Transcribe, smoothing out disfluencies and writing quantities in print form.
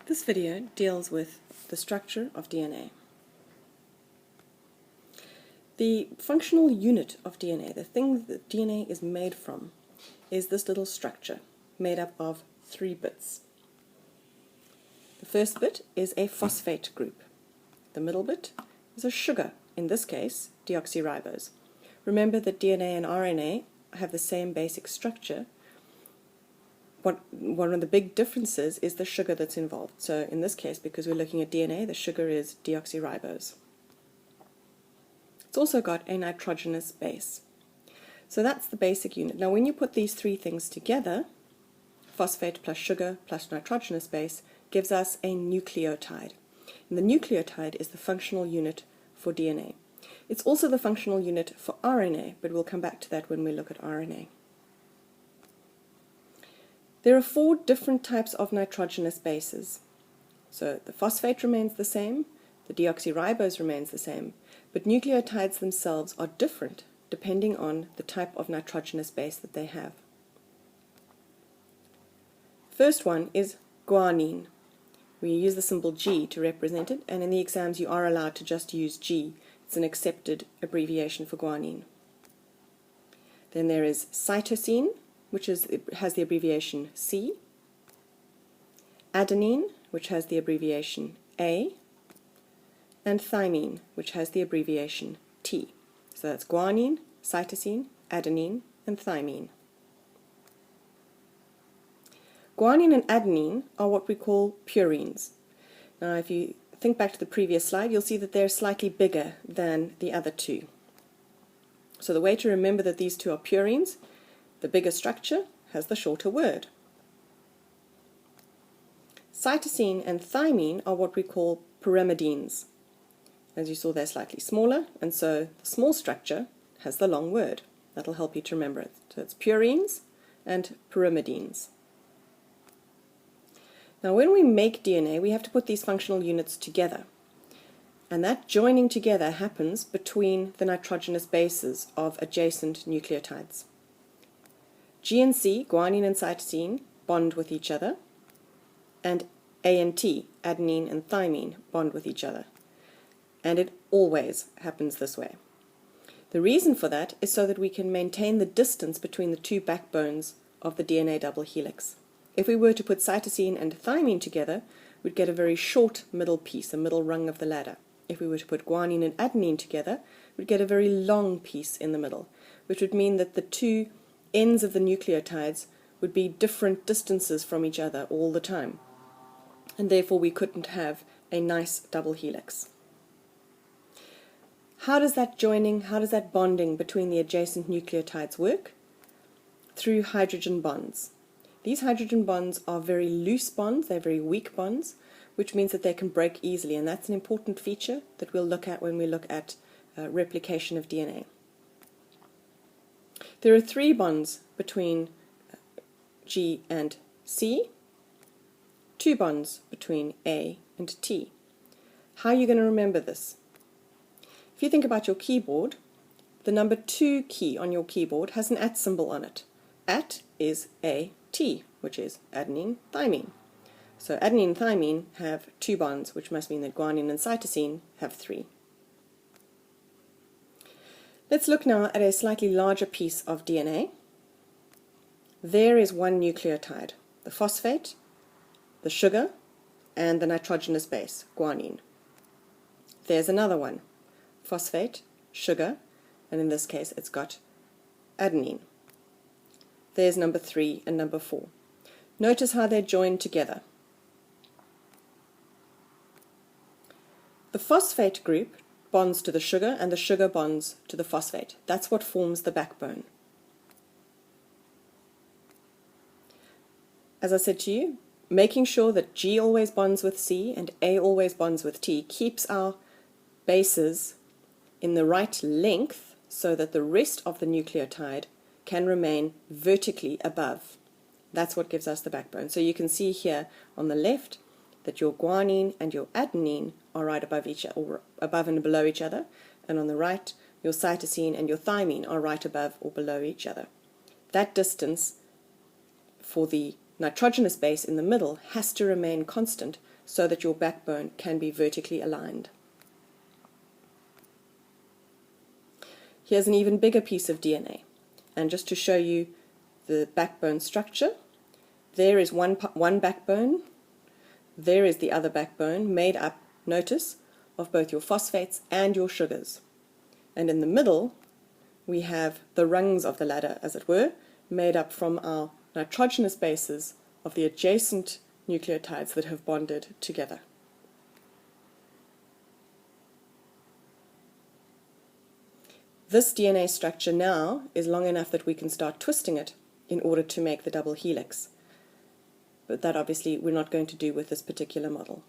This video deals with the structure of DNA. The functional unit of DNA, the thing that DNA is made from, is this little structure made up of 3 bits. The first bit is a phosphate group. The middle bit is a sugar, in this case deoxyribose. Remember that DNA and RNA have the same basic structure. One of the big differences is the sugar that's involved. So in this case, because we're looking at DNA, the sugar is deoxyribose. It's also got a nitrogenous base. So that's the basic unit. Now when you put these 3 things together, phosphate plus sugar plus nitrogenous base gives us a nucleotide. And the nucleotide is the functional unit for DNA. It's also the functional unit for RNA, but we'll come back to that when we look at RNA. There are 4 different types of nitrogenous bases. So the phosphate remains the same, the deoxyribose remains the same, but nucleotides themselves are different depending on the type of nitrogenous base that they have. First one is guanine. We use the symbol G to represent it, and in the exams you are allowed to just use G. It's an accepted abbreviation for guanine. Then there is cytosine, which has the abbreviation C, adenine, which has the abbreviation A, and thymine, which has the abbreviation T. So that's guanine, cytosine, adenine, and thymine. Guanine and adenine are what we call purines. Now if you think back to the previous slide, you'll see that they're slightly bigger than the other 2. So the way to remember that these 2 are purines, the bigger structure has the shorter word. Cytosine and thymine are what we call pyrimidines. As you saw, they're slightly smaller, and so the small structure has the long word. That'll help you to remember it. So it's purines and pyrimidines. Now when we make DNA, we have to put these functional units together. And that joining together happens between the nitrogenous bases of adjacent nucleotides. G and C, guanine and cytosine, bond with each other, and A and T, adenine and thymine, bond with each other. And it always happens this way. The reason for that is so that we can maintain the distance between the 2 backbones of the DNA double helix. If we were to put cytosine and thymine together, we'd get a very short middle piece, a middle rung of the ladder. If we were to put guanine and adenine together, we'd get a very long piece in the middle, which would mean that the 2 ends of the nucleotides would be different distances from each other all the time, and therefore we couldn't have a nice double helix. How does that joining, how does that bonding between the adjacent nucleotides work? Through hydrogen bonds. These hydrogen bonds are very loose bonds, they're very weak bonds, which means that they can break easily, and that's an important feature that we'll look at when we look at replication of DNA. There are 3 bonds between G and C, 2 bonds between A and T. How are you going to remember this? If you think about your keyboard, the number 2 key on your keyboard has an @ symbol on it. At is AT, which is adenine, thymine. So adenine and thymine have 2 bonds, which must mean that guanine and cytosine have 3. Let's look now at a slightly larger piece of DNA. There is one nucleotide, the phosphate, the sugar, and the nitrogenous base, guanine. There's another one, phosphate, sugar, and in this case it's got adenine. There's number 3 and number 4. Notice how they're joined together. The phosphate group bonds to the sugar, and the sugar bonds to the phosphate. That's what forms the backbone. As I said to you, making sure that G always bonds with C and A always bonds with T keeps our bases in the right length so that the rest of the nucleotide can remain vertically above. That's what gives us the backbone. So you can see here on the left that your guanine and your adenine are right above each other, or above and below each other, and on the right your cytosine and your thymine are right above or below each other. That distance for the nitrogenous base in the middle has to remain constant so that your backbone can be vertically aligned. Here's an even bigger piece of DNA, and just to show you the backbone structure, there is one backbone, there is the other backbone, made up, notice, of both your phosphates and your sugars. And in the middle, we have the rungs of the ladder, as it were, made up from our nitrogenous bases of the adjacent nucleotides that have bonded together. This DNA structure now is long enough that we can start twisting it in order to make the double helix. But that obviously we're not going to do with this particular model.